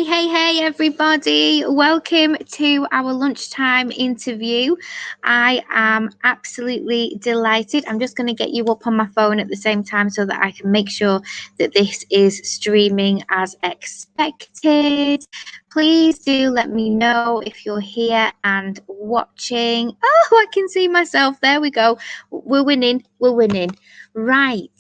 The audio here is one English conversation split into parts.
Hey, everybody. Welcome to our lunchtime interview. I am absolutely delighted. I'm just going to get you up on my phone at the same time so that I can make sure that this is streaming as expected. Please do let me know if you're here and watching. Oh, I can see myself. There we go. We're winning. Right.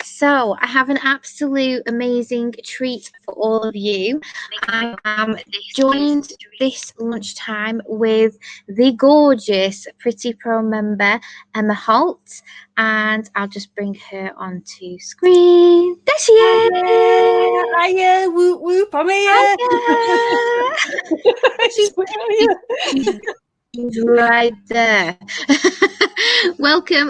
So I have an absolute amazing treat for all of you. I am joined this lunchtime with the gorgeous Pretty Pro member, Emma Holt, and I'll just bring her onto screen. There she is! Hiya, whoop whoop, I'm here! She's right there. Welcome,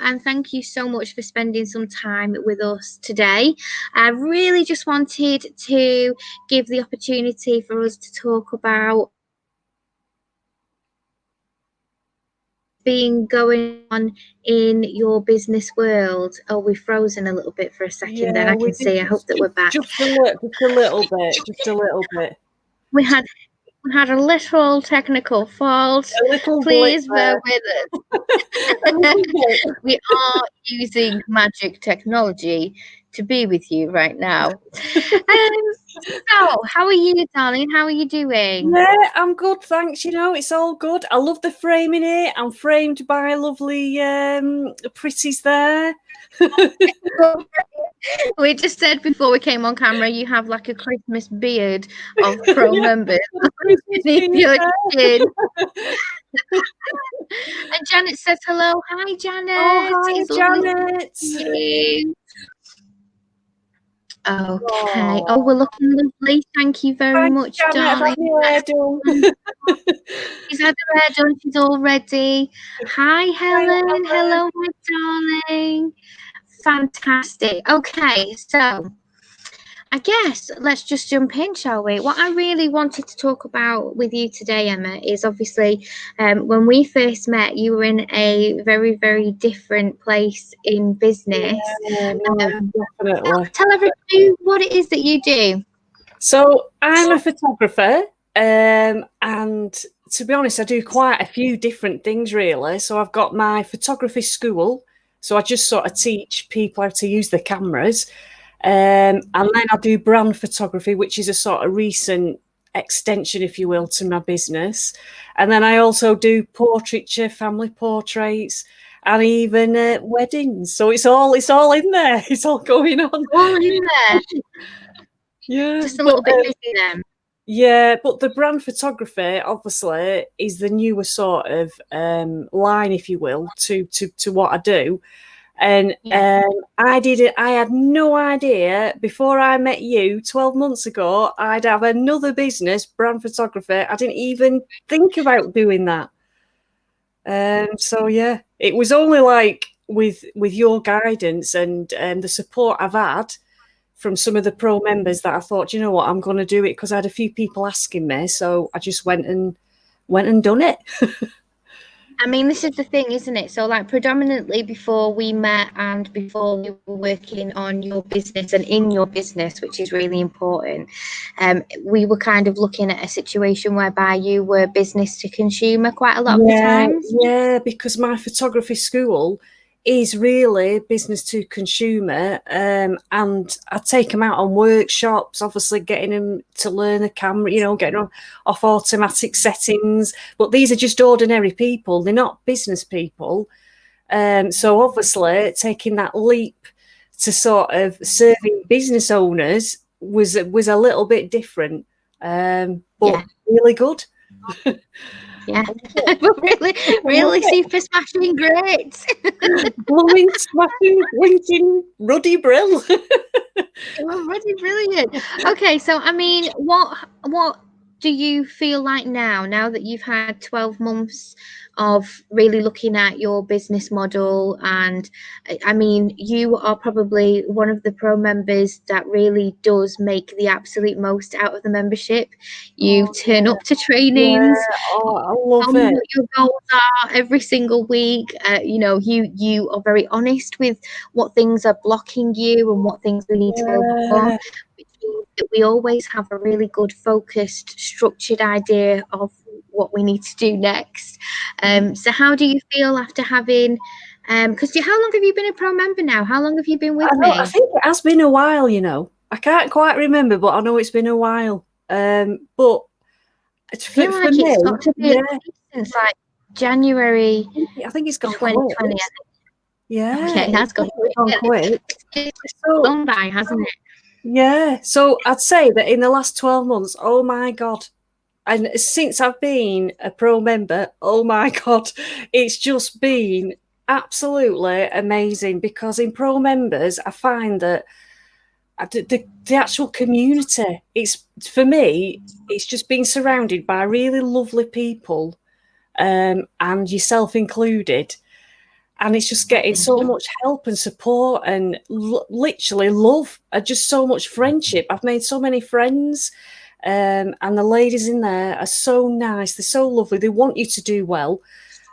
and thank you so much for spending some time with us today. I really just wanted to give the opportunity for us to talk about being going on in your business world. Oh, we've frozen a little bit for a second. Then I can see. I hope that we're back. Just a little bit. We had a little technical fault. Please bear with us. We are using magic technology to be with you right now. So, how are you, darling? How are you doing? Yeah, I'm good, thanks. It's all good. I love the framing here. I'm framed by lovely pretties there. We just said before we came on camera, you have like a Christmas beard of pro members. Your chin. And Janet says hello. Hi, Janet. Oh, hi, Janet. Okay. Oh, we're looking lovely. Thank you very much, Janet, darling. She's had her hair done. She's all ready. Hi, Helen. Hello, my darling. Fantastic. Okay, so I guess let's just jump in, shall we? What I really wanted to talk about with you today, Emma, is obviously when we first met, you were in a very, very different place in business. Yeah, definitely. Tell everybody what it is that you do. So I'm a photographer, and to be honest, I do quite a few different things, really. So I've got my photography school. So I just sort of teach people how to use the cameras. And then I do brand photography, which is a sort of recent extension, if you will, to my business. And then I also do portraiture, family portraits, and even weddings. So it's all in there. It's all going on. All in there. Yeah, just a little bit busy then. Yeah, but the brand photography obviously is the newer sort of line, if you will, to what I do. And I had no idea before I met you 12 months ago, I'd have another business, brand photography. I didn't even think about doing that. So yeah, it was only like with your guidance and the support I've had from some of the pro members that I thought, you know what, I'm going to do it, because I had a few people asking me. So I just went and done it. I mean, this is the thing, isn't it? So, like, predominantly before we met and before we were working on your business and in your business, which is really important, we were kind of looking at a situation whereby you were business to consumer quite a lot of the time. Yeah, because my photography school is really business to consumer, and I take them out on workshops, obviously getting them to learn the camera, getting them off automatic settings. But these are just ordinary people; they're not business people. So obviously, taking that leap to sort of serving business owners was a little bit different, but really good. Yeah, really super smashing great. Blowing, smashing, blinking, ruddy brill. Ruddy brilliant. Okay, so I mean, what do you feel like now that you've had 12 months of really looking at your business model? And I mean, you are probably one of the pro members that really does make the absolute most out of the membership. You turn up to trainings. I love it. What your goals are every single week. You are very honest with what things are blocking you and what things we need to overcome, which is that we always have a really good, focused, structured idea of what we need to do next. So how do you feel after having, because how long have you been a pro member now? How long have you been with me? I think it has been a while, you know. I can't quite remember, but I know it's been a while. But I feel for like me, it's got to be yeah, since like January I think it's gone 2020. quick. Yeah, Okay, that's it's definitely gone quick. It's So, gone by, hasn't it? yeah, so I'd say that in the last 12 months, oh my God, and since I've been a pro member, oh my God, it's just been absolutely amazing, because in pro members, I find that the actual community, it's, for me, it's just being surrounded by really lovely people, and yourself included. And it's just getting so much help and support and literally love, and just so much friendship. I've made so many friends, and the ladies in there are so nice. They're so lovely. They want you to do well,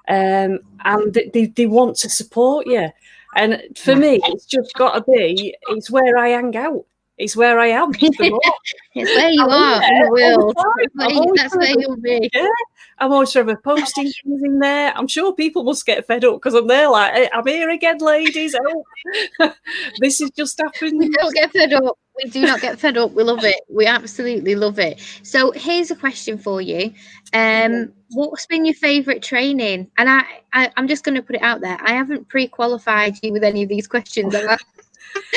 and they want to support you. And for me, it's just got to be, it's where I hang out. It's where I am the most. It's where you I'm are in there the all world. the time. That's where you'll be. Yeah, I'm always forever posting things in there. I'm sure people must get fed up because I'm there like, hey, I'm here again, ladies. Help. This has just happened. We don't get fed up. We do not get fed up. We love it. We absolutely love it. So here's a question for you. What's been your favourite training? And I'm just going to put it out there. I haven't pre-qualified you with any of these questions, have I?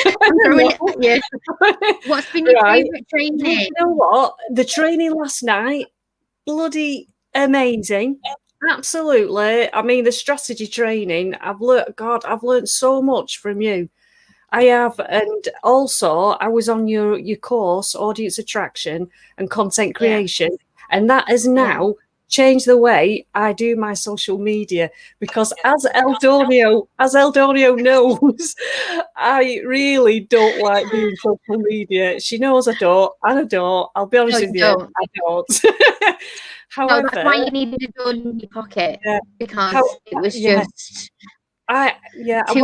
I'm throwing it at you. What's been your favourite training? You know what? The training last night, bloody amazing. Absolutely. I mean, the strategy training, I've learned so much from you. I have, and also I was on your course, audience attraction and content creation, and that has now changed the way I do my social media, because as Eldonio knows, I really don't like doing social media. She knows I don't, and I don't. I'll be honest with you, I don't. However, that's why you needed a gun in your pocket, because it was just. Well,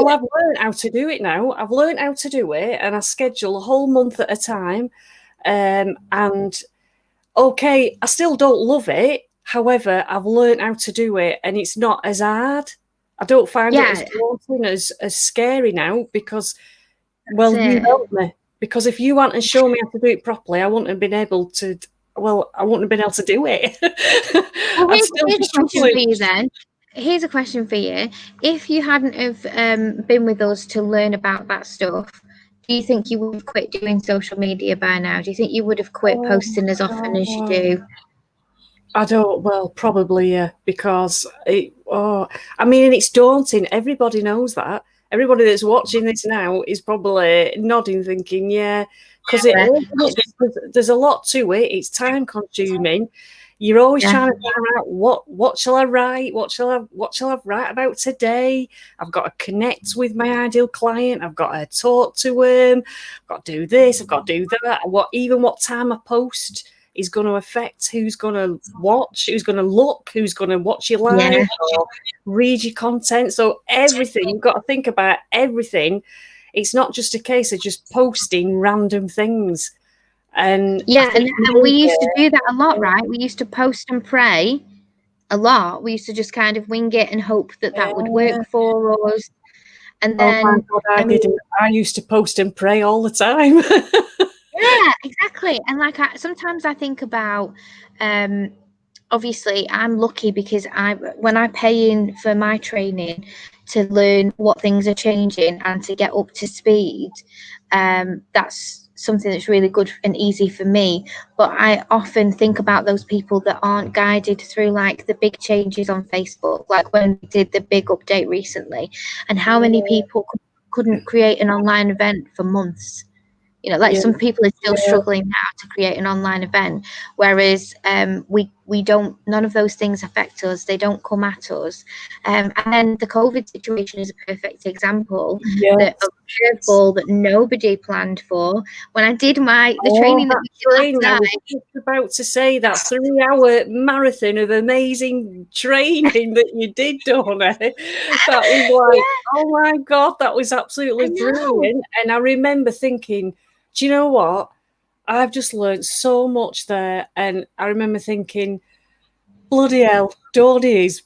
I've learned how to do it now. I've learned how to do it, and I schedule a whole month at a time. And okay, I still don't love it. However, I've learned how to do it, and it's not as hard. I don't find it as daunting, as scary now, because, well, you helped me. Because if you hadn't shown me how to do it properly, I wouldn't have been able to. Well, I wouldn't have been able to do it. Well, here's a question for you then. Here's a question for you. If you hadn't have been with us to learn about that stuff, do you think you would have quit doing social media by now? Do you think you would have quit posting as often as you do? I don't. Well, probably, yeah, because I mean, it's daunting. Everybody knows that. Everybody that's watching this now is probably nodding, thinking, yeah, because there's a lot to it. It's time consuming. You're always trying to figure out what shall I write? What shall I write about today? I've got to connect with my ideal client. I've got to talk to him. I've got to do this. I've got to do that. What time I post is going to affect who's going to watch, who's going to look, who's going to watch your live or read your content. So everything, you've got to think about everything. It's not just a case of just posting random things. And we used to do that a lot, right? We used to post and pray a lot. We used to just kind of wing it and hope that would work for us. And then, oh my God, I didn't. I used to post and pray all the time. Yeah, exactly. And like sometimes I think about, obviously I'm lucky because when I pay in for my training to learn what things are changing and to get up to speed, that's something that's really good and easy for me. But I often think about those people that aren't guided through like the big changes on Facebook, like when we did the big update recently, and how many people couldn't create an online event for months. You know, like some people are still struggling now to create an online event, whereas we don't. None of those things affect us. They don't come at us. And then the COVID situation is a perfect example that a curveball that nobody planned for. When I did the training that we did last night, I was just about to say that 3-hour marathon of amazing training that you did, Donna. That was like, oh my God, that was absolutely brilliant. And I remember thinking, do you know what? I've just learned so much there. And I remember thinking, bloody hell, Dodie is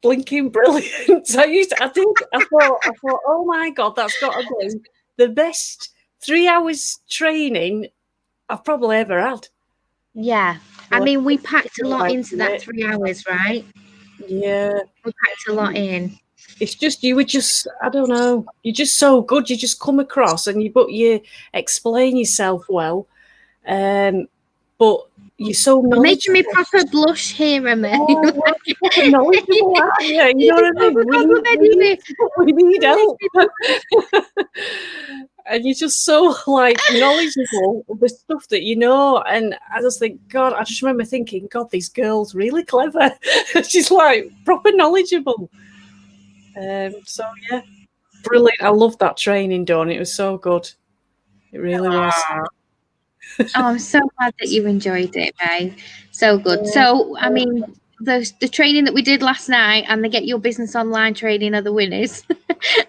blinking brilliant. I thought, oh my God, that's got to be the best 3 hours training I've probably ever had. Yeah. I Well, mean, we packed a lot like into that 3 hours, right? yeah. We packed a lot in. It's just you were just I don't know. You're just so good. You just come across and you explain yourself well. But you're so You're making me knowledgeable. proper blush here, Emma. Oh, well, you're proper knowledgeable, aren't you? You know You what I proper mean? complimenting me. We need You're making help. me blush. And you're just so like knowledgeable of the stuff that you know. And I just think, God, I just remember thinking, God, this girl's really clever. She's like proper knowledgeable. So yeah, brilliant. I loved that training, Dawn. It was so good. It really was. Oh, I'm so glad that you enjoyed it, babe. So good. So, I mean, the training that we did last night and the Get Your Business Online training are the winners. Are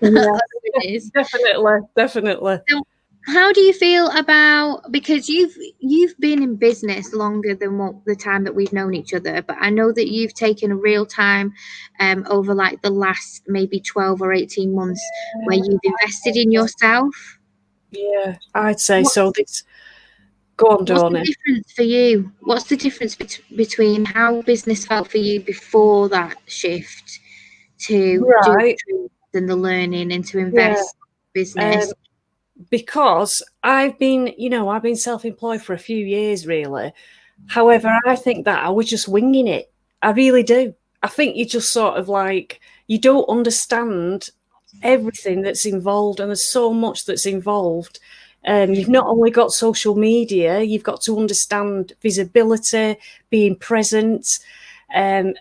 Yeah, the winners. definitely, definitely. So, how do you feel about, because you've been in business longer than what the time that we've known each other, but I know that you've taken a real time over like the last maybe 12 or 18 months where you've invested in yourself. Yeah, I'd say What so. This go on, What's the Dawn. difference for you? What's the difference between how business felt for you before that shift to do the Right. training and the learning and to Yeah. invest in Um, business? because I've been self-employed for a few years, really. However, I think that I was just winging it. I really do. I think you just sort of like you don't understand everything that's involved, and there's so much that's involved. You've not only got social media, you've got to understand visibility, being present, um,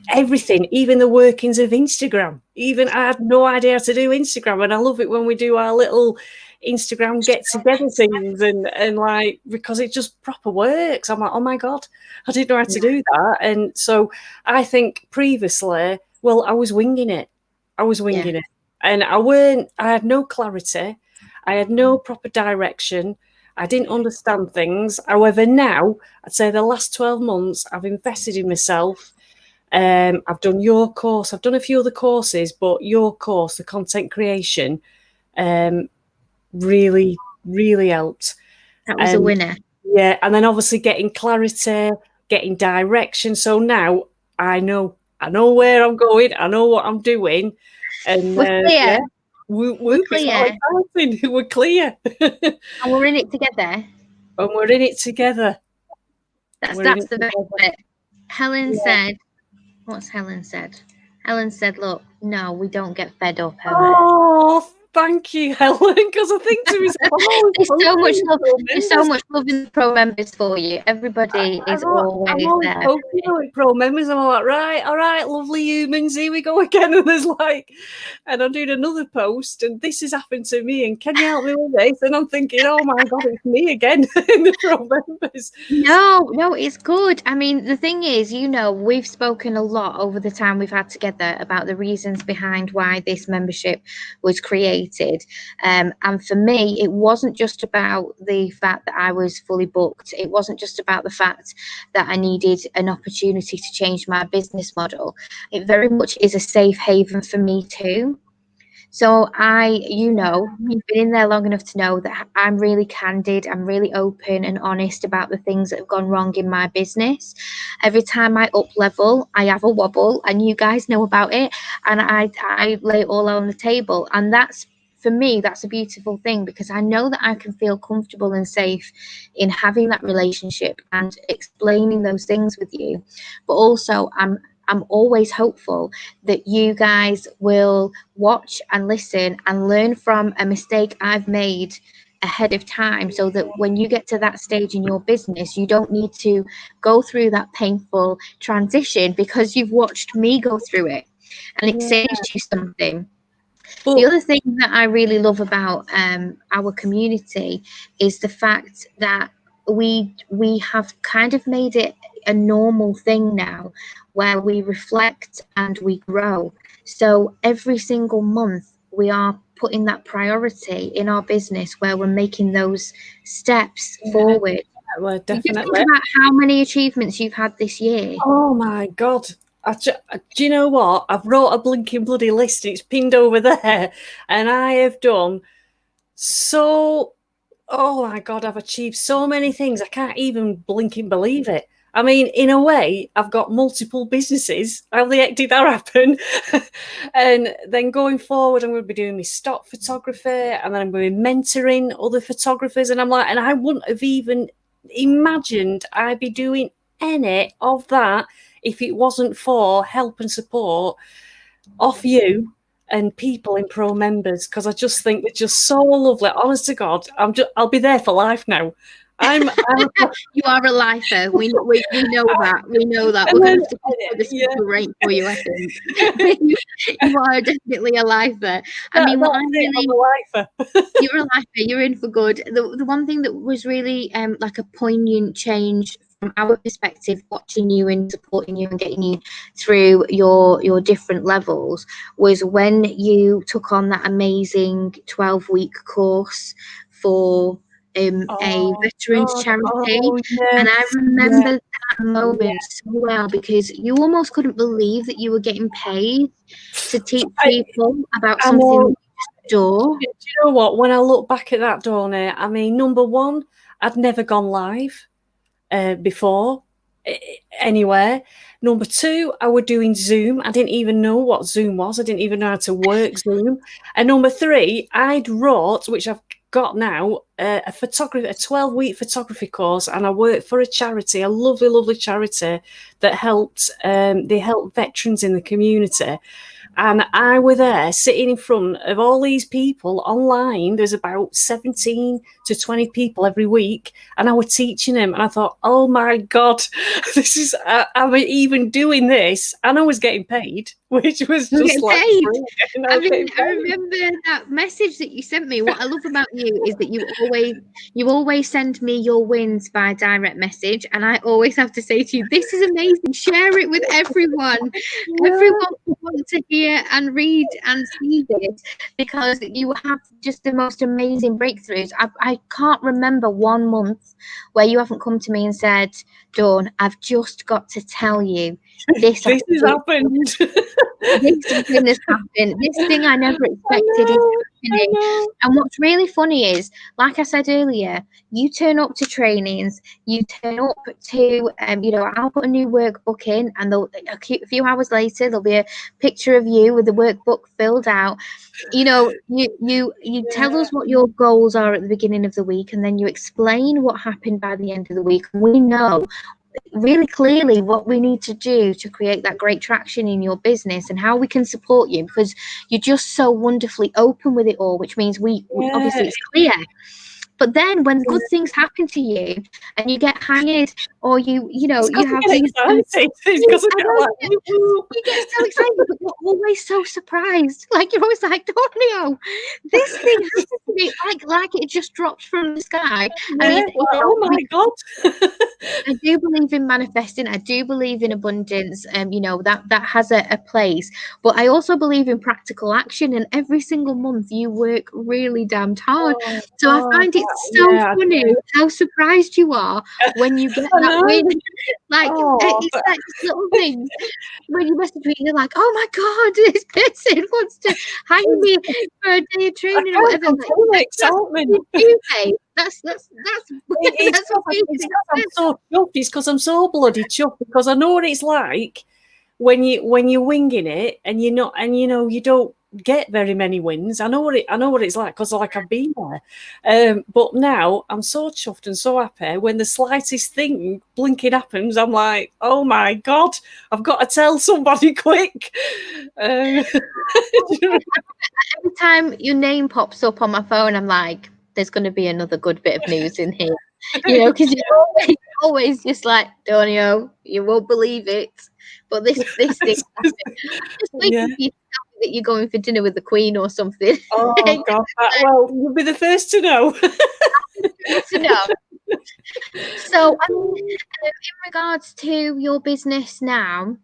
everything, even the workings of Instagram. Even I had no idea how to do Instagram, and I love it when we do our little Instagram get together things, and like because it just proper works. I'm like, oh my God, I didn't know how to do that. And so I think previously, well, I was winging it. I was Yeah. winging it. And I had no clarity. I had no proper direction. I didn't understand things. However, now I'd say the last 12 months, I've invested in myself. I've done your course. I've done a few other courses, but your course, the content creation, um, really, really helped. That was a And winner. yeah, and then obviously getting clarity, getting direction. So now I know where I'm going. I know what I'm doing, and We're clear. yeah, whoop We're whoop, it's all clear. exciting. We're clear, and And we're in it together. we're in it together. We're in That's it the best together. bit. Helen Yeah. said, what's Helen said? Helen said, look, no, we don't get fed up, Emma. Oh, thank you, Helen. Because I think to myself, I'm always There's so much posting love. for There's so members. much love in the pro members for you. Everybody is I'm always always there. posting like pro members. I'm like, right, all right, lovely humans, here we go again. And there's like, and I'm doing another post, and this has happened to me, and can you help me with this? And I'm thinking, oh my God, it's me again in the pro members. No, it's good. I mean, the thing is, we've spoken a lot over the time we've had together about the reasons behind why this membership was created. And for me, it wasn't just about the fact that I was fully booked. It wasn't just about the fact that I needed an opportunity to change my business model. It very much is a safe haven for me too. So you've been in there long enough to know that I'm really candid, I'm really open and honest about the things that have gone wrong in my business. Every time I up level, I have a wobble, and you guys know about it, and I lay it all on the table. And that's, for me, that's a beautiful thing, because I know that I can feel comfortable and safe in having that relationship and explaining those things with you. But also I'm always hopeful that you guys will watch and listen and learn from a mistake I've made ahead of time, so that when you get to that stage in your business, you don't need to go through that painful transition, because you've watched me go through it, and it Yeah. saves you something. The But other thing that I really love about our community is the fact that we have kind of made it a normal thing now, where we reflect and we grow. So every single month we are putting that priority in our business where we're making those steps forward. Definitely. Just think about how many achievements you've had this year. Oh my God. Do you know what? I've wrote a blinking bloody list. It's pinned over there. And I have done so, oh my God, I've achieved so many things. I can't even blinking believe it. I mean, in a way, I've got multiple businesses. How the heck did that happen? And then going forward, I'm going to be doing my stock photography, and then I'm going to be mentoring other photographers. And I'm like, and I wouldn't have even imagined I'd be doing any of that if it wasn't for help and support off you and people in pro members, because I just think they're just so lovely. Honest to God, I'll be there for life now. You are a lifer. We know that. We know that. We're going to have to put the super rate for you, I think. You are definitely a lifer. I mean, what I'm a lifer. You're a lifer. You're in for good. The one thing that was really like a poignant change from our perspective, watching you and supporting you and getting you through your different levels, was when you took on that amazing 12-week course for a veterans charity. And I remember that moment so well, because you almost couldn't believe that you were getting paid to teach people about something do you know what? When I look back at that, Dawnay, I mean, number one, I'd never gone live before anywhere. Number two, I was doing Zoom. I didn't even know what Zoom was. I didn't even know how to work Zoom. And number three, I'd wrote, which I've got now, a 12-week photography course, and I worked for a charity, a lovely, lovely charity that helped. They help veterans in the community. And I were there sitting in front of all these people online. There's about 17 to 20 people every week. And I was teaching them. And I thought, oh my God, I'm even doing this. And I was getting paid, which was just like, I remember that message that you sent me. What I love about you is that you always send me your wins by direct message. And I always have to say to you, this is amazing. Share it with everyone. Yeah. Everyone wants to hear and read and see this, because you have just the most amazing breakthroughs. I can't remember one month where you haven't come to me and said, Dawn, I've just got to tell you this has happened. This thing has happened. This thing I never expected is happening. And what's really funny is, like I said earlier, you turn up to trainings, you turn up to, I'll put a new workbook in, and a few hours later, there'll be a picture of you with the workbook filled out. You tell us what your goals are at the beginning of the week, and then you explain what happened by the end of the week. We know really clearly what we need to do to create that great traction in your business and how we can support you, because you're just so wonderfully open with it all, which means we obviously it's clear. But then when good things happen to you and you get hired, or you have these you get so excited, but you're always so surprised. Like, you're always like, Tonio, this thing happened to me, like it just dropped from the sky. I mean, oh my God. I do believe in manifesting. I do believe in abundance. That has a place. But I also believe in practical action. And every single month you work really damned hard. So I find it so funny how surprised you are when you get that win. It's like little things. When you message me, you're like, oh my God, this person wants to hire me for a day of training or whatever. That's it's because I'm so bloody chuffed, because I know what it's like when you're winging it and you're not, and you don't get very many wins. I know what it's like, because I've been there. But now I'm so chuffed and so happy when the slightest thing blinking happens. I'm like, oh my God, I've got to tell somebody quick. Every time your name pops up on my phone, I'm like, there's going to be another good bit of news in here, because you're always just like, Donio, you won't believe it, but this thing happened. Just waiting for you that you're going for dinner with the Queen or something. Oh God! Well, you'll be the first to know. So, in regards to your business now,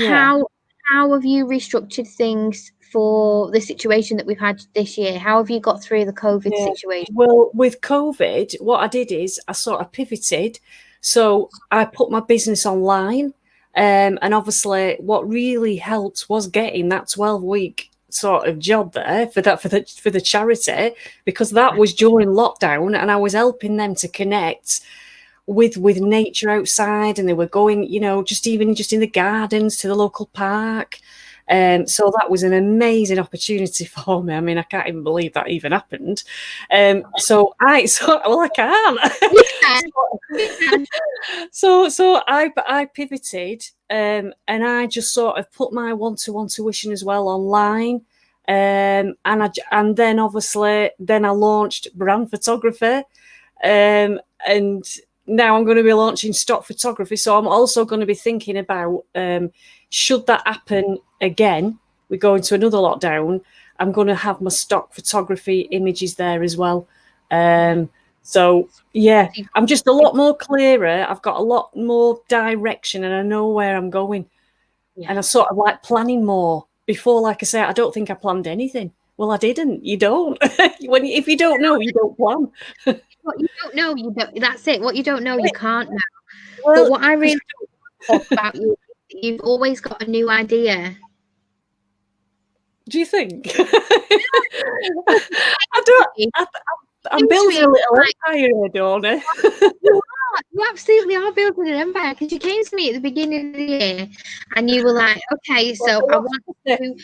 how have you restructured things for the situation that we've had this year? How have you got through the COVID situation? Well, with COVID, what I did is I sort of pivoted. So I put my business online. And obviously what really helped was getting that 12-week sort of job there for the charity, because that was during lockdown and I was helping them to connect with nature outside, and they were going, just in the gardens to the local park. So that was an amazing opportunity for me. I mean, I can't even believe that even happened. So I can't. So I pivoted, and I just sort of put my one-to-one tuition as well online. And then obviously I launched brand photography, and now I'm going to be launching stock photography. So I'm also going to be thinking about, should that happen again, we go into another lockdown, I'm going to have my stock photography images there as well. So yeah, I'm just a lot more clearer. I've got a lot more direction and I know where I'm going. Yeah. And I sort of like planning more. Before, like I say, I don't think I planned anything. Well, I didn't. You don't. If you don't know, you don't plan. What you don't know, you don't. That's it. What you don't know, you can't know. Well, but what I really talk about you've always got a new idea. Do you think? I'm building a little empire here, Donna. You absolutely are building an empire, because you came to me at the beginning of the year and you were like, okay, so I want to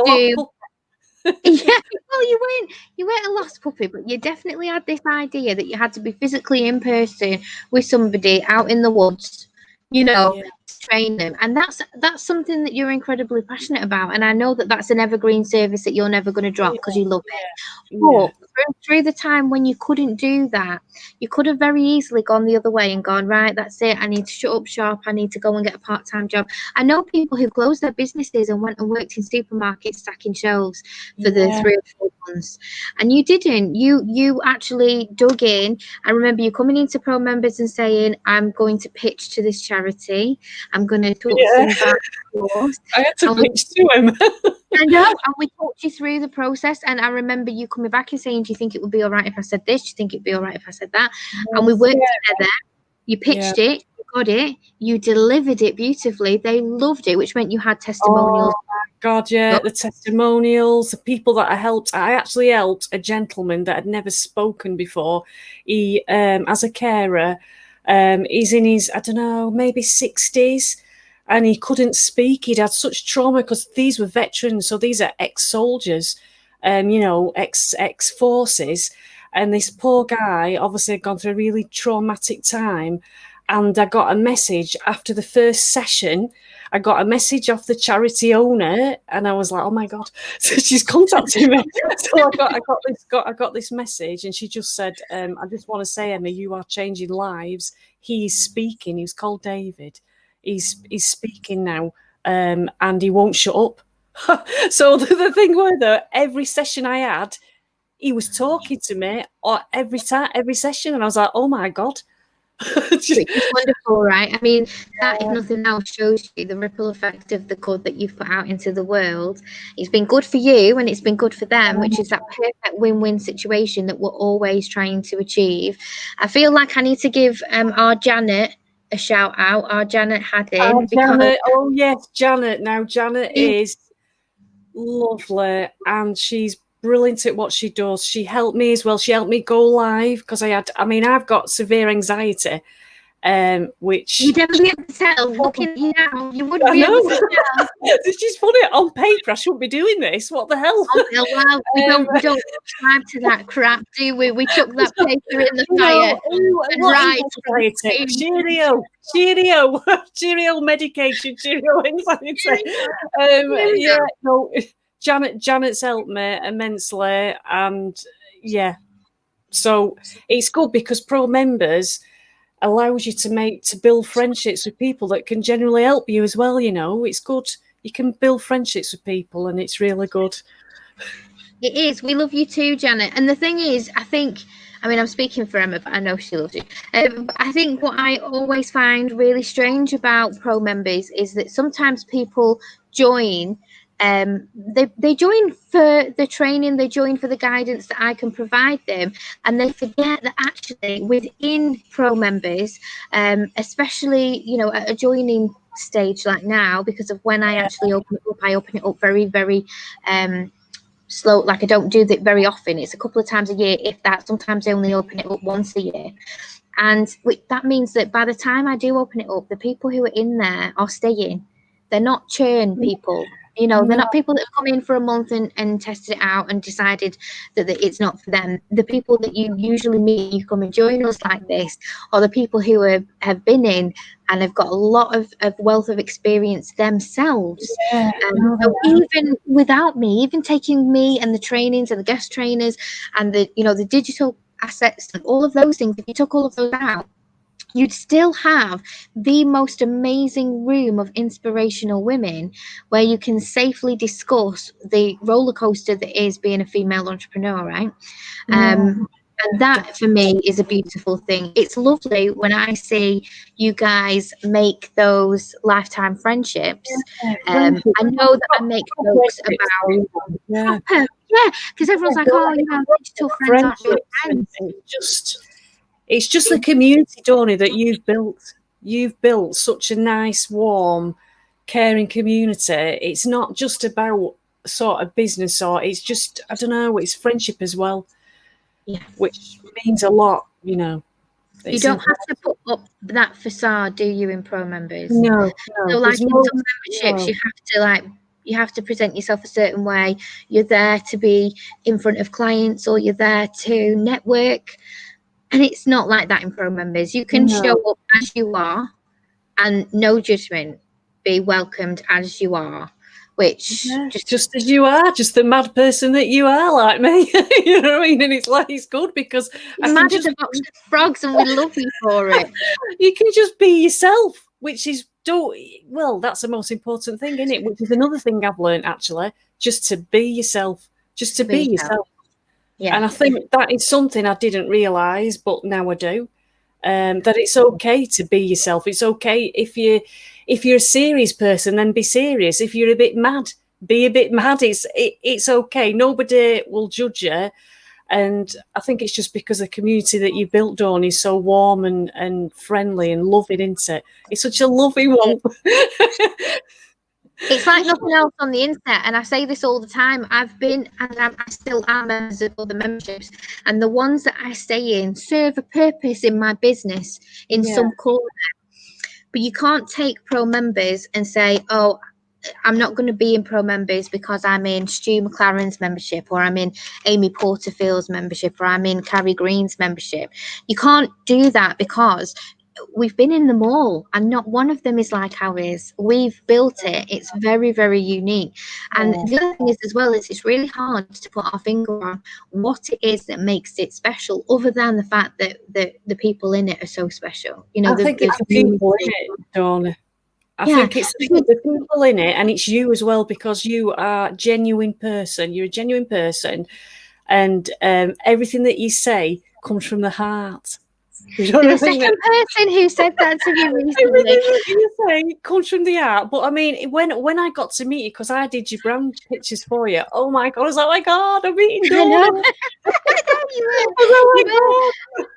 do. Yeah, well, you weren't a lost puppy, but you definitely had this idea that you had to be physically in person with somebody out in the woods, to train them. And that's something that you're incredibly passionate about. And I know that that's an evergreen service that you're never going to drop because you love it. But through the time when you couldn't do that, you could have very easily gone the other way and gone, right, that's it, I need to shut up shop, I need to go and get a part-time job. I know people who closed their businesses and went and worked in supermarkets stacking shelves for the 3 or 4 months, and you didn't. You actually dug in. I remember you coming into Pro members and saying, I'm going to pitch to this charity, I'm going to talk to them about course. I had to pitch to him. I know, and we talked you through the process, and I remember you coming back and saying, do you think it would be all right if I said this? Do you think it'd be all right if I said that? And we worked together. You pitched it, you got it, you delivered it beautifully. They loved it, which meant you had testimonials. Oh my God, the testimonials, the people that I helped. I actually helped a gentleman that had never spoken before. He, as a carer, he's in his, I don't know, maybe 60s. And he couldn't speak. He'd had such trauma because these were veterans. So these are ex-soldiers, ex-forces. And this poor guy obviously had gone through a really traumatic time. And I got a message after the first session. I got a message off the charity owner, and I was like, "Oh my God!" So she's contacted me. So I got this message, and she just said, "I just want to say, Emma, you are changing lives." He's speaking. He was called David. He's speaking now, and he won't shut up. So the thing was that every session I had, he was talking to me, or every session, and I was like, "Oh my God." It's wonderful, right? I mean, that, if nothing else, shows you the ripple effect of the good that you've put out into the world. It's been good for you and it's been good for them, which is that perfect win-win situation that we're always trying to achieve. I feel like I need to give our Janet a shout out, our Janet Haddon. Janet, oh yes, Janet. Now Janet is lovely and she's brilliant at what she does. She helped me as well. She helped me go live because I've got severe anxiety, which you'd never be able to tell. Looking at you now, you wouldn't be able to tell. She's funny. On paper, I shouldn't be doing this. What the hell? Oh, well, we don't subscribe to that crap, do we? We took that paper in the fire. Cheerio medication, Cheerio anxiety. Janet's helped me immensely, and so it's good because Pro members allows you to build friendships with people that can generally help you as well. It's good. You can build friendships with people, and it's really good. It is. We love you too, Janet. And the thing is, I'm speaking for Emma, but I know she loves you. I think what I always find really strange about Pro members is that sometimes people join they join for the training, they join for the guidance that I can provide them, and they forget that actually within pro members, especially at a joining stage like now, because of when I actually open it up, I open it up very, very slow. Like I don't do that very often. It's a couple of times a year, if that. Sometimes I only open it up once a year. And that means that by the time I do open it up, the people who are in there are staying. They're not churn people. They're not people that have come in for a month and tested it out and decided that it's not for them. The people that you usually meet, you come and join us like this, are the people who have been in and have got a lot of wealth of experience themselves. So even without me, even taking me and the trainings and the guest trainers and the digital assets and all of those things, if you took all of those out, you'd still have the most amazing room of inspirational women where you can safely discuss the roller coaster that is being a female entrepreneur, right? And that for me is a beautiful thing. It's lovely when I see you guys make those lifetime friendships. I know that I make jokes about proper, because everyone's like, oh, digital friends aren't real friends. It's just the community, Donnie, that you've built. You've built such a nice, warm, caring community. It's not just about sort of business, or it's just, I don't know, it's friendship as well, which means a lot, You don't have to put up that facade, do you, in pro members? No. So like in some memberships, you have to present yourself a certain way. You're there to be in front of clients, or you're there to network. And it's not like that in pro members. You can show up as you are and no judgment, be welcomed as you are, which just as you are, just the mad person that you are, like me. You know what I mean? And it's good because you're mad as a box of frogs and we love you for it. You can just be yourself, which is that's the most important thing, isn't it? Which is another thing I've learned, actually, just to be yourself. Just to be yourself. Yeah. And I think that is something I didn't realise, but now I do. That it's okay to be yourself. It's okay if you're a serious person, then be serious. If you're a bit mad, be a bit mad. It's okay. Nobody will judge you. And I think it's just because the community that you built, Dawn, is so warm and friendly and loving, isn't it? It's such a loving one. It's like nothing else on the internet, and I say this all the time. I've been, and I still am, members of other memberships, and the ones that I stay in serve a purpose in my business in some corner. But you can't take pro members and say, oh, I'm not going to be in pro members because I'm in Stu McLaren's membership, or I'm in Amy Porterfield's membership, or I'm in Carrie Green's membership. You can't do that because we've been in them all and not one of them is like ours. We've built it. It's very, very unique. And the other thing is as well is it's really hard to put our finger on what it is that makes it special, other than the fact that the people in it are so special. I think it's the people in it, Dawn. I think it's the people in it, and it's you as well, because you are a genuine person. You're a genuine person, and everything that you say comes from the heart. The second person who said that to me recently. You say it comes from the heart, but I mean, when I got to meet you, because I did your brand pictures for you. Oh my god! I was like, oh my god, I'm meeting Dawn.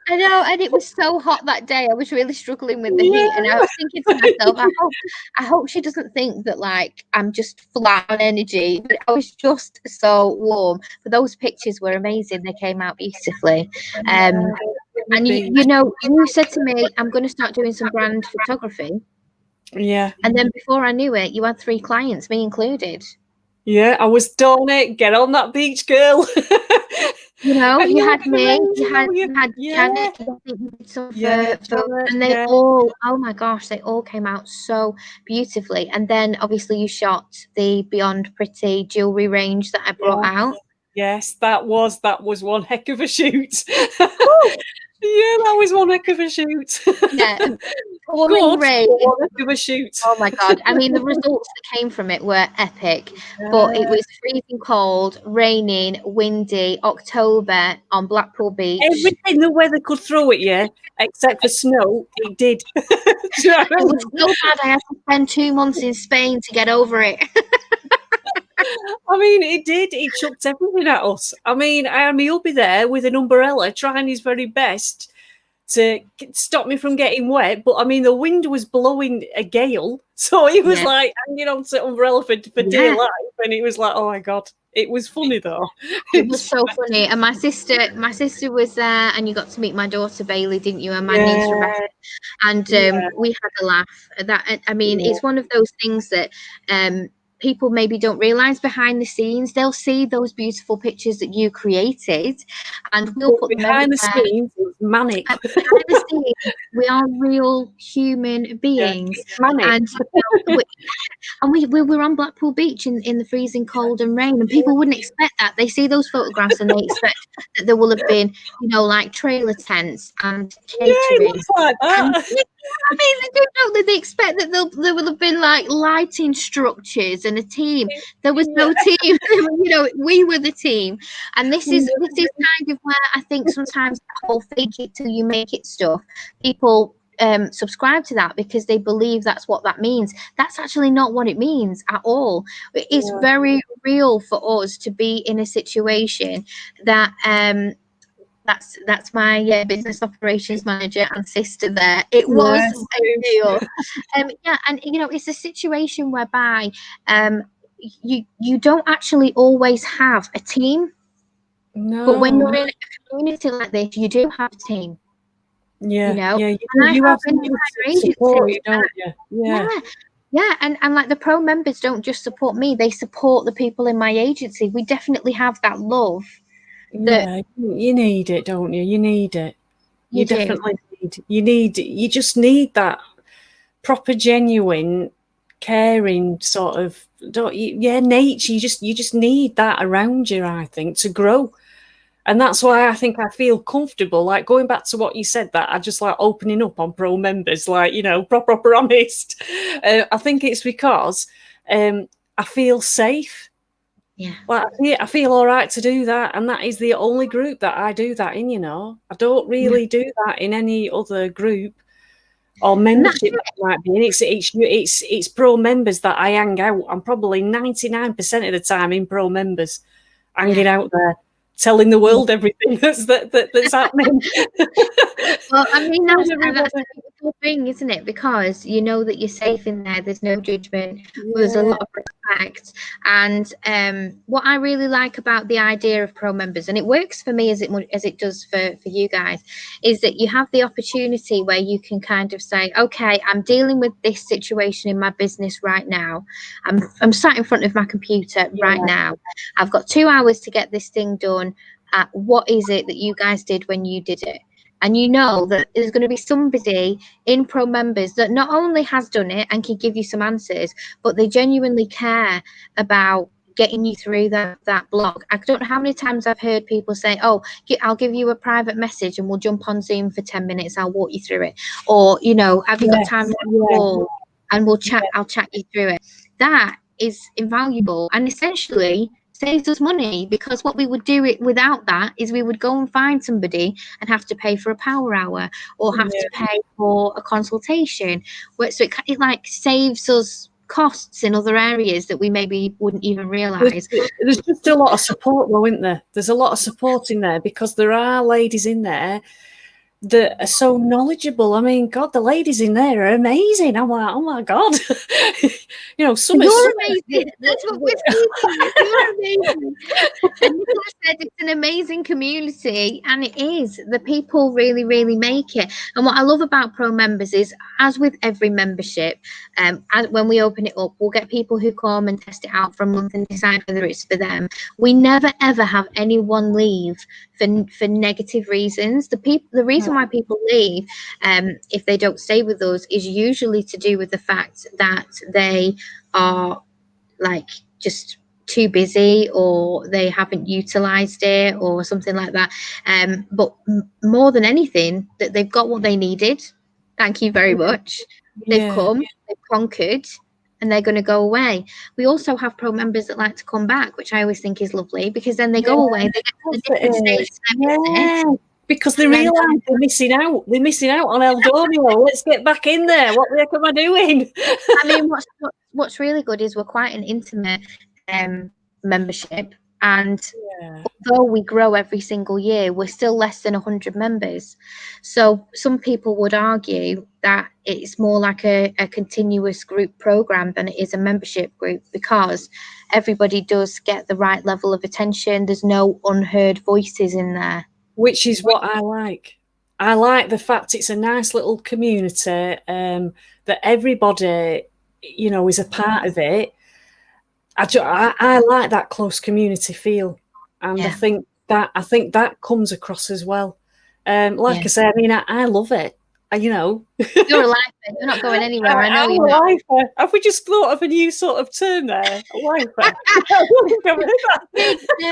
I know, and it was so hot that day. I was really struggling with the heat, and I was thinking to myself, I hope she doesn't think that like I'm just flat on energy. But I was just so warm. But those pictures were amazing. They came out beautifully. And you said to me, I'm going to start doing some brand photography. Yeah. And then before I knew it, you had 3 clients, me included. Yeah, I was done it. Get on that beach, girl. You had me, you had Janet, and they all, oh my gosh, they all came out so beautifully. And then obviously you shot the Beyond Pretty jewelry range that I brought out. Yes, that was one heck of a shoot. Yeah, that was one heck of a shoot. Yeah. One heck of a shoot. Oh my god. I mean, the results that came from it were epic. But it was freezing cold, raining, windy, October on Blackpool Beach. Everything the weather could throw at you, except for snow, it did. It was so bad I had to spend 2 months in Spain to get over it. I mean, it did. It chucked everything at us. I mean, I had my hubby there with an umbrella, trying his very best to stop me from getting wet. But I mean, the wind was blowing a gale, so he was like hanging on to umbrella for dear life, and it was like, oh my god, it was funny though. It was so funny. And my sister was there, and you got to meet my daughter Bailey, didn't you? And my niece Rebecca. And we had a laugh. That, I mean, it's one of those things that people maybe don't realize behind the scenes. They'll see those beautiful pictures that you created, and we'll put them behind the scenes. It's manic. Behind the scenes, we are real human beings, and we were on Blackpool Beach in the freezing cold and rain, and people wouldn't expect that. They see those photographs and they expect that there will have been, like trailer tents and catering. Yeah, it looks like that. I mean, they don't know that they expect that there will have been like lighting structures and a team. There was no team. We were the team, and this is kind of where I think sometimes the whole fake it till you make it stuff, people subscribe to that because they believe that's what that means. That's actually not what it means at all. It's very real for us to be in a situation that that's my business operations manager and sister there. It was a deal. And it's a situation whereby you don't actually always have a team. No. But when you're in a community like this, you do have a team. Yeah. You have support, you don't you? Yeah, and like the pro members don't just support me, they support the people in my agency. We definitely have that love. You need it, don't you? You need it. You do. Definitely you just need that proper, genuine, caring sort of nature. You just need that around you, I think, to grow. And that's why I think I feel comfortable, like going back to what you said, that I just like opening up on pro members, like, proper honest. I think it's because I feel safe. Yeah. Like, I feel all right to do that. And that is the only group that I do that in, I don't really do that in any other group or membership that might be in. It's pro members that I hang out. I'm probably 99% of the time in pro members, hanging out there, telling the world everything that's happening. Well, I mean, that's a beautiful thing, isn't it? Because you know that you're safe in there. There's no judgment. There's a lot of respect. And what I really like about the idea of pro members, and it works for me as it does for you guys, is that you have the opportunity where you can kind of say, okay, I'm dealing with this situation in my business right now. I'm sat in front of my computer right now. I've got 2 hours to get this thing done. What is it that you guys did when you did it? And you know that there's going to be somebody in pro members that not only has done it and can give you some answers, but they genuinely care about getting you through that block. I don't know how many times I've heard people say, oh, I'll give you a private message and we'll jump on Zoom for 10 minutes. I'll walk you through it. Or, have you got time to call and we'll chat. I'll chat you through it. That is invaluable and essentially saves us money, because what we would do it without that is we would go and find somebody and have to pay for a power hour or have to pay for a consultation. So it like saves us costs in other areas that we maybe wouldn't even realize. There's just a lot of support though, isn't there? There's a lot of support in there because there are ladies in there that are so knowledgeable. I mean, God, the ladies in there are amazing. I'm like, oh my God. You're amazing. That's what we're speaking. You're amazing. And Nicola said it's an amazing community, and it is. The people really, really make it. And what I love about pro members is, as with every membership, when we open it up, we'll get people who come and test it out for a month and decide whether it's for them. We never ever have anyone leave for negative reasons. The reason why people leave, if they don't stay with us, is usually to do with the fact that they are like just too busy, or they haven't utilized it, or something like that. But more than anything, that they've got what they needed. Thank you very much. They've come, they've conquered, and they're going to go away. We also have pro members that like to come back, which I always think is lovely, because then they go away, they get to the different stage of their business. Because they realise they're missing out. They're missing out on El Dormio. Let's get back in there. What the heck am I doing? I mean, what's really good is we're quite an intimate membership, and Yeah. although we grow every single year, we're still less than 100 members. So some people would argue that it's more like a continuous group program than it is a membership group, because everybody does get the right level of attention. There's no unheard voices in there. Which is what I like. I like the fact it's a nice little community, that everybody, is a part of it. I like that close community feel, and Yeah. I think that comes across as well. Like Yeah. I say, I mean, I love it. You're a lifer. You're not going anywhere. I know I'm you're a not. lifer. Have we just thought of a new sort of term there? A lifer. We're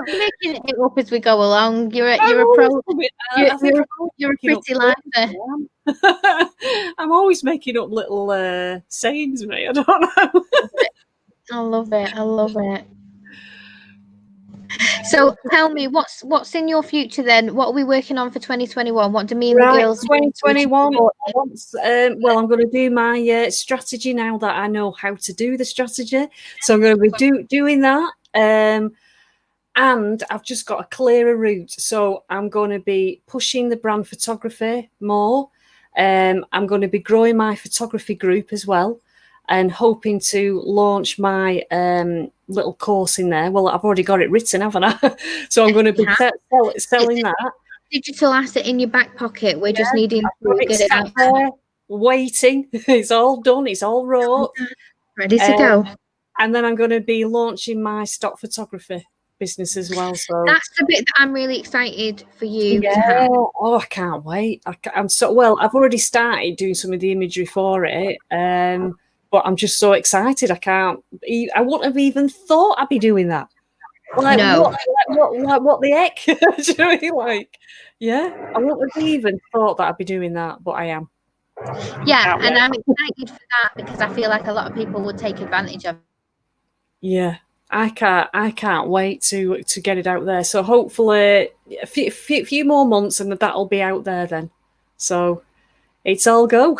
making it up as we go along. You're a always pro. I think I'm always You're a making up pretty terms, lifer. I am. I'm always making up little sayings, mate. I don't know. I love it. I love it. So tell me, what's in your future then? What are we working on for 2021? What do me and the Right, girls 2021. do? Well, I'm going to do my strategy now that I know how to do the strategy. So I'm going to be doing that. And I've just got a clearer route. So I'm going to be pushing the brand photography more. I'm going to be growing my photography group as well, and hoping to launch my little course in there. Well, I've already got it written, haven't I? So I'm going to be selling that. Digital asset in your back pocket. We're just needing to get it out there, waiting. It's all done. It's all wrote. Ready to go. And then I'm going to be launching my stock photography business as well. So that's the bit that I'm really excited for you to have. Oh, I can't wait. I'm so well. I've already started doing some of the imagery for it, but I'm just so excited. I wouldn't have even thought I'd be doing that. Like, no. What the heck? Do you know what I mean? Like, yeah, I wouldn't have even thought that I'd be doing that, but I am. Yeah, and I'm excited for that because I feel like a lot of people would take advantage of. Yeah, I can't wait to get it out there. So hopefully a few more months and that'll be out there then. So it's all go.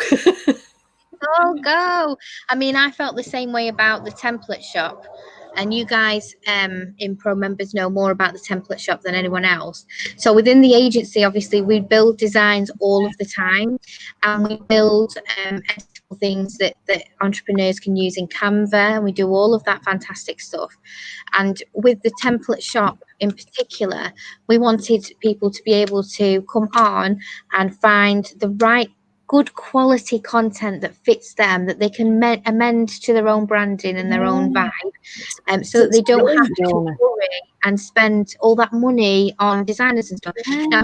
All go. I mean, I felt the same way about the template shop. And you guys in Pro members know more about the template shop than anyone else. So within the agency, obviously, we build designs all of the time, and we build things that entrepreneurs can use in Canva, and we do all of that fantastic stuff. And with the template shop in particular, we wanted people to be able to come on and find the right good quality content that fits them, that they can amend to their own branding and their own vibe, so that they don't have to worry and spend all that money on designers and stuff. Now,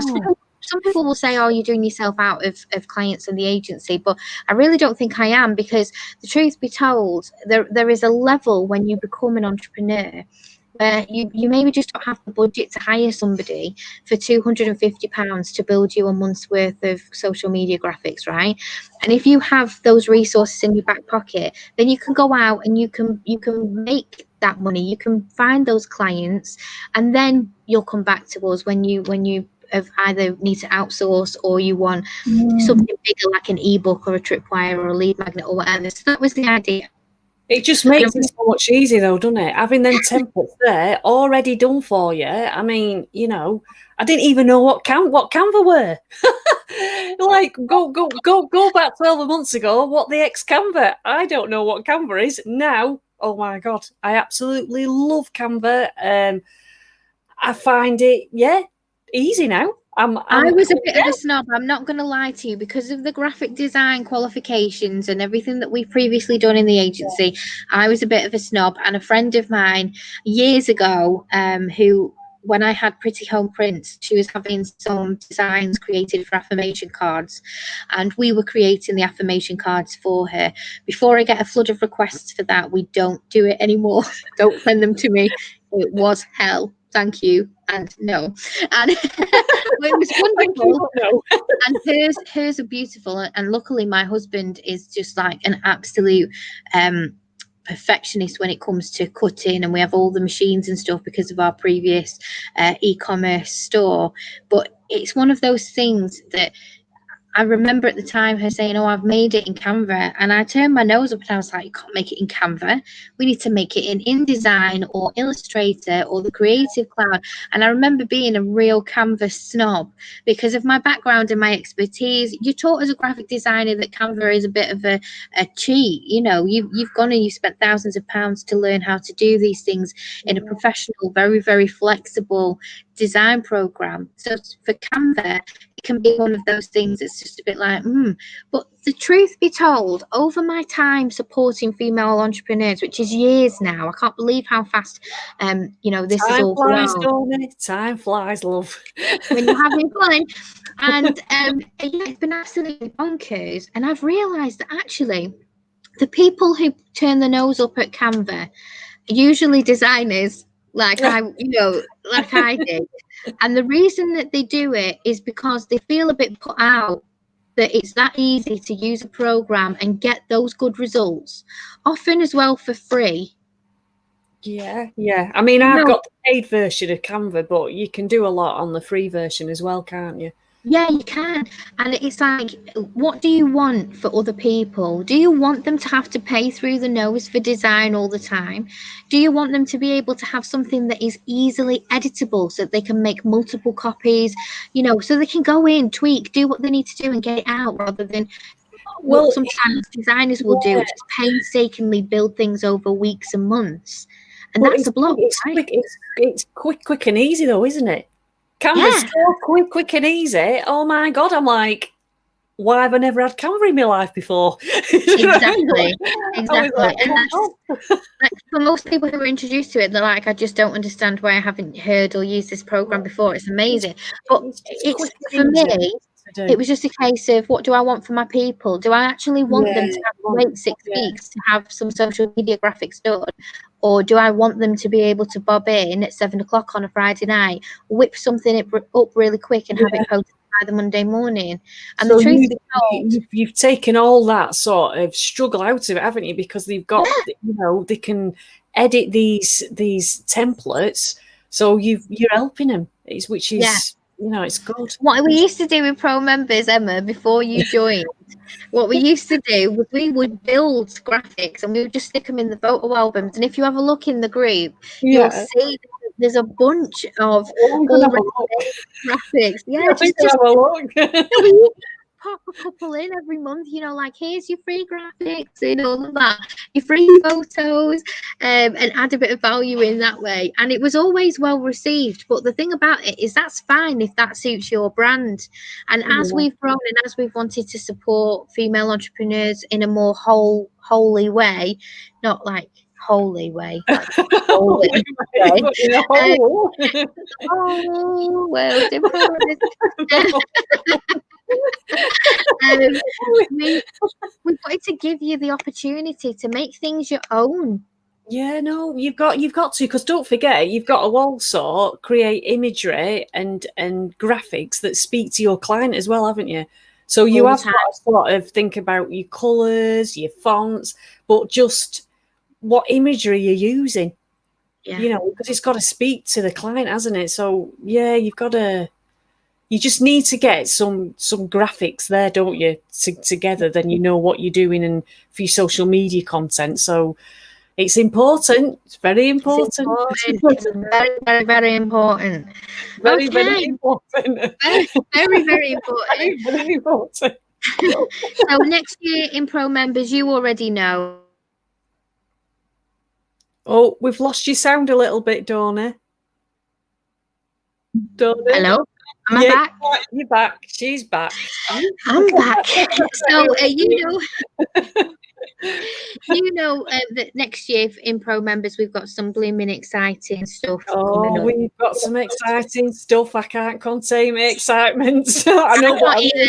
some people will say, oh, you're doing yourself out of clients and the agency, but I really don't think I am, because the truth be told, there is a level when you become an entrepreneur where you maybe just don't have the budget to hire somebody for £250 to build you a month's worth of social media graphics, right? And if you have those resources in your back pocket, then you can go out and you can make that money. You can find those clients, and then you'll come back to us when you have either need to outsource or you want something bigger like an ebook or a tripwire or a lead magnet or whatever. So that was the idea. It just makes it so much easier, though, doesn't it? Having them templates there already done for you. I mean, I didn't even know what Canva were. Like, go back 12 months ago. What the ex Canva? I don't know what Canva is now. Oh my god, I absolutely love Canva. I find it, easy now. I was a bit of a snob, I'm not going to lie to you, because of the graphic design qualifications and everything that we've previously done in the agency. I was a bit of a snob, and a friend of mine years ago, who, when I had Pretty Home Prints, she was having some designs created for affirmation cards, and we were creating the affirmation cards for her. Before I get a flood of requests for that, we don't do it anymore. Don't send them to me. It was hell. Thank you and no. And it was wonderful. No. And hers are beautiful, and luckily my husband is just like an absolute perfectionist when it comes to cutting, and we have all the machines and stuff because of our previous e-commerce store. But it's one of those things that I remember at the time her saying, "Oh, I've made it in Canva," and I turned my nose up and I was like, "You can't make it in Canva. We need to make it in InDesign or Illustrator or the Creative Cloud." And I remember being a real Canva snob because of my background and my expertise. You're taught as a graphic designer that Canva is a bit of a cheat. You know, you've gone and you spent thousands of pounds to learn how to do these things in a professional, very, very flexible design program. So for Canva, it can be one of those things that's just a bit like, But the truth be told, over my time supporting female entrepreneurs, which is years now, I can't believe how fast, this has Time all flies, grown. don't it? Time flies, love. When you're having fun, and yeah, it's been absolutely bonkers. And I've realised that actually, the people who turn the nose up at Canva are usually designers, like I did. And the reason that they do it is because they feel a bit put out that it's that easy to use a program and get those good results, often as well for free. Yeah. I mean, I've No, got the paid version of Canva, but you can do a lot on the free version as well, can't you? yeah, you can. And it's like, what do you want for other people? Do you want them to have to pay through the nose for design all the time? Do you want them to be able to have something that is easily editable so that they can make multiple copies, so they can go in, tweak, do what they need to do and get it out rather than what Well, sometimes designers will do, yeah, which is painstakingly build things over weeks and months. And but that's a block, right? it's quick and easy though, isn't it? Canva's Yeah, so quick and easy. Oh my god, I'm like, why have I never had Canva in my life before? exactly. I was Exactly. like, oh And my that's god. like for most people who are introduced to it, they're like, I just don't understand why I haven't heard or used this program before. It's It's, amazing. But it's just it's quick and for me, easy to it do. was just a case of what do I want for my people? Do I actually want Yeah, them to have to wait six yeah. weeks to have some social media graphics done? Or do I want them to be able to bob in at 7 o'clock on a Friday night, whip something up really quick and have Yeah. it posted by the Monday morning? And the So truth be told, you've taken all that sort of struggle out of it, haven't you? Because they've got, yeah, they can edit these templates, so you're helping them, which yeah. is, it's good. What we used to do with pro members, Emma, before you joined, what we used to do was we would build graphics and we would just stick them in the photo albums. And if you have a look in the group, you'll Yeah. see there's a bunch of Well, I'm gonna have a already look. made graphics. Yeah, I'm gonna just have a look. we used to pop a couple in every month, like here's your free graphics and all of that, your free photos, and add a bit of value in that way. And it was always well received. But the thing about it is that's fine if that suits your brand. And as Yeah. we've grown and as we've wanted to support female entrepreneurs in a more holy way, not like holy way, like holy Holy way. but in a hole. Oh, world in progress. Um, we wanted to give you the opportunity to make things your own. Yeah, no, you've got to, because don't forget, you've got to also create imagery and graphics that speak to your client as well, haven't you? So you All the have time. got to sort of think about your colours, your fonts, but just what imagery you're using, Yeah. because it's got to speak to the client, hasn't it? So yeah, you just need to get some graphics there, don't you? Together, then you know what you're doing and for your social media content. So it's important. It's very It's important. important. It's very, very, very important. Very, very Okay. important. Very, very, very important. Very, very important. So next year in Pro Members, you already know. Oh, we've lost your sound a little bit, Donna. Donna? Hello? Am I Yeah, back? you're back. She's back. I'm back. So that next year in Pro Members, we've got some blooming exciting stuff coming Oh, up. we've got some exciting stuff. I can't contain my excitement. I know, but Not either.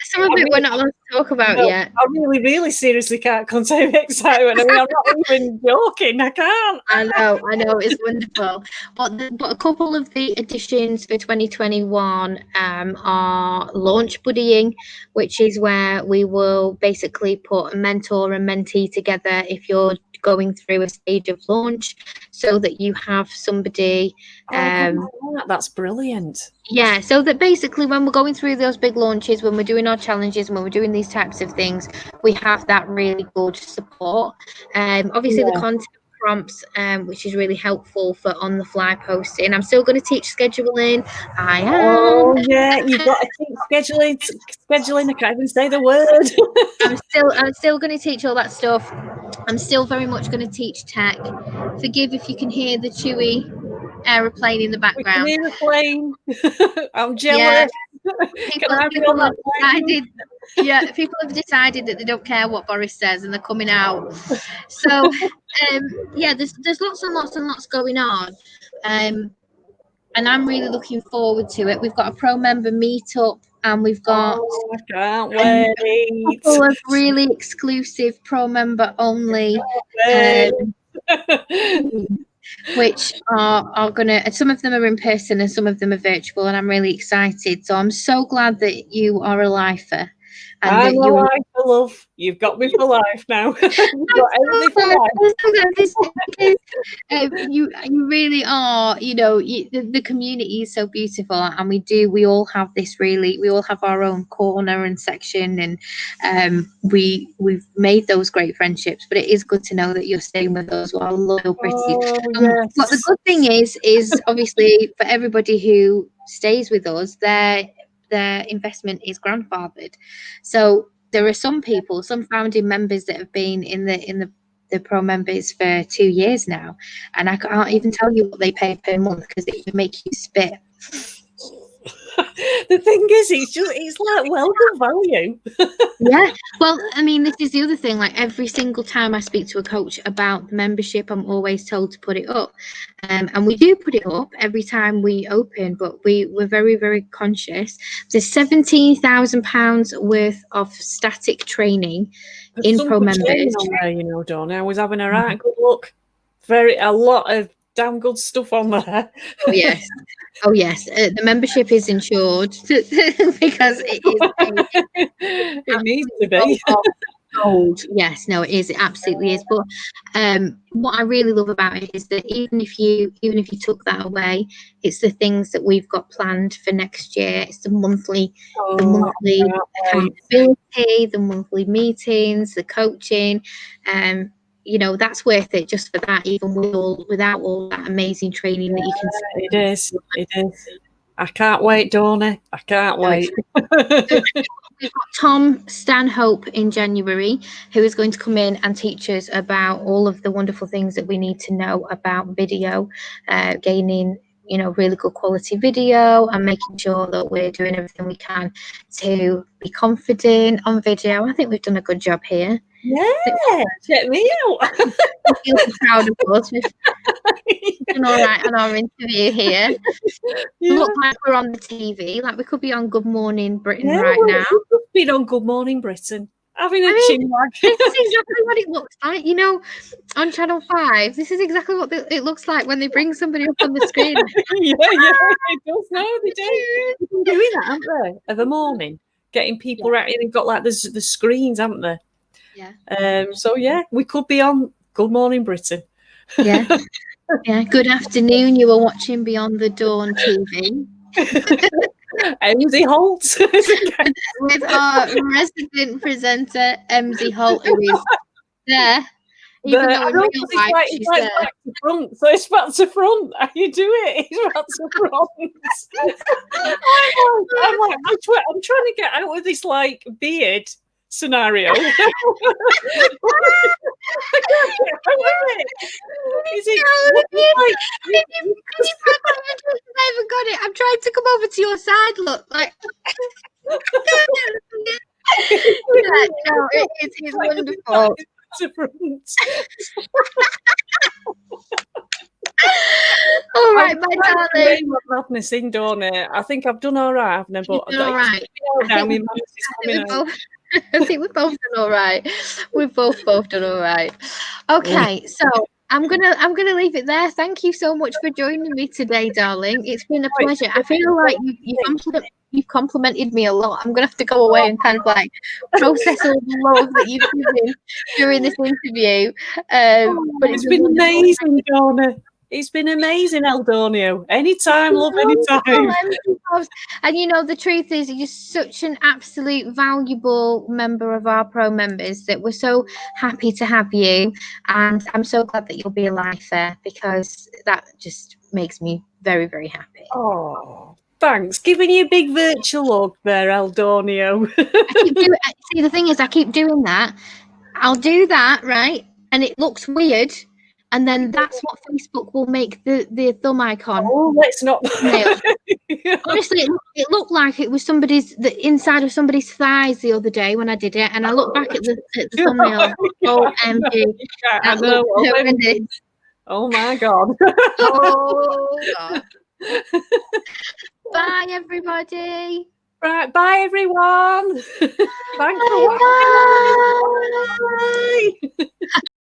Some of it we're not allowed to talk about no, yet. I really, really seriously can't contain my excitement. I mean, I'm not even joking. I can't. I know, it's wonderful. But a couple of the additions for 2021 are launch buddying, which is where we will basically put a mentor and mentee together. If you're going through a stage of launch so that you have somebody. That's brilliant. Yeah, so that basically when we're going through those big launches, when we're doing our challenges, when we're doing these types of things, we have that really good support. Obviously the content prompts, which is really helpful for on the fly posting. I'm still going to teach scheduling. I am. Oh yeah, you've got to teach scheduling. I can't even say the word. I'm still going to teach all that stuff. I'm still very much going to teach tech. Forgive if you can hear the Chewy aeroplane in the background. We can hear a plane. I'm jealous. People have decided, people have decided that they don't care what Boris says and they're coming out. So, there's lots and lots and lots going on. And I'm really looking forward to it. We've got a pro member meetup and we've got I can't wait. A couple of really exclusive pro member only which are gonna, some of them are in person and some of them are virtual, and I'm really excited. So I'm so glad that you are a lifer. And I'm a life for love. You've got me for life now. You've got everything for life. You really are. The community is so beautiful, and we all have we all have our own corner and section, and we've made those great friendships. But it is good to know that you're staying with us, our loyal British. Yes. What the good thing is obviously for everybody who stays with us, their investment is grandfathered. So there are some founding members that have been in the pro members for 2 years now, and I can't even tell you what they pay per month because it would make you spit. The thing is, it's like welcome value. Yeah. Well, I mean, this is the other thing. Like every single time I speak to a coach about the membership, I'm always told to put it up. And we do put it up every time we open, but we're very, very conscious. There's £17,000 worth of static training in pro members. On there, Donna. I was having a right good look. A lot of damn good stuff on there. Oh yes. The membership is insured because it is. It needs to be. Gold. Yes, no, it is. It absolutely is. But what I really love about it is that even if you took that away, it's the things that we've got planned for next year. It's the monthly accountability, the monthly meetings, the coaching. That's worth it just for that. Even without all that amazing training that you can. It is. I can't wait, Donna. I can't wait. We've got Tom Stanhope in January, who is going to come in and teach us about all of the wonderful things that we need to know about video, gaining really good quality video and making sure that we're doing everything we can to be confident on video. I think we've done a good job here. Yeah, check me out. I feel proud of us. We've done all right on our interview here. Yeah. Look like we're on the TV, like we could be on Good Morning Britain now. We could be on Good Morning Britain, having a chinwag. This is exactly what it looks like, on Channel 5. This is exactly what it looks like when they bring somebody up on the screen. Yeah, it does. No, they do. They've been doing that, haven't they? Of a morning, getting people right. They've got like the screens, haven't they? Yeah. So we could be on Good Morning Britain. Yeah. Yeah. Good afternoon. You are watching Beyond the Dawn TV. MZ Holt with our resident presenter MZ Holt, who is there. Even though in real life she's there. Back to front, so it's back to front. How you do it? It's back to front. I'm trying to get out of this like beard scenario. Is it? I haven't got it. I'm trying to come over to your side. Look, like. It's wonderful. All right, my darling. Madness in, don't it? I think I've done all right, haven't I? But all right. I think we've both done all right. We've both done all right. Okay, so I'm gonna leave it there. Thank you so much for joining me today, darling. It's been a pleasure. I feel like you've complimented me a lot. I'm gonna have to go away and kind of like process all the love that you've given during this interview. But It's been amazing, Donna. It's been amazing, Eldonio. Anytime, love, anytime. And you know, the truth is, you're such an absolute valuable member of our pro members that we're so happy to have you. And I'm so glad that you'll be a lifer, because that just makes me very, very happy. Oh, thanks. Giving you a big virtual hug there, Eldonio. See, the thing is, I keep doing that. I'll do that, right? And it looks weird. And then that's what Facebook will make the thumb icon. Oh, let's not. Honestly, it looked like it was the inside of somebody's thighs the other day when I did it, and I looked back at the thumbnail. OMG, I know. Oh my God. Oh God. Bye, everybody. Right, bye, everyone. Thanks for watching. Bye.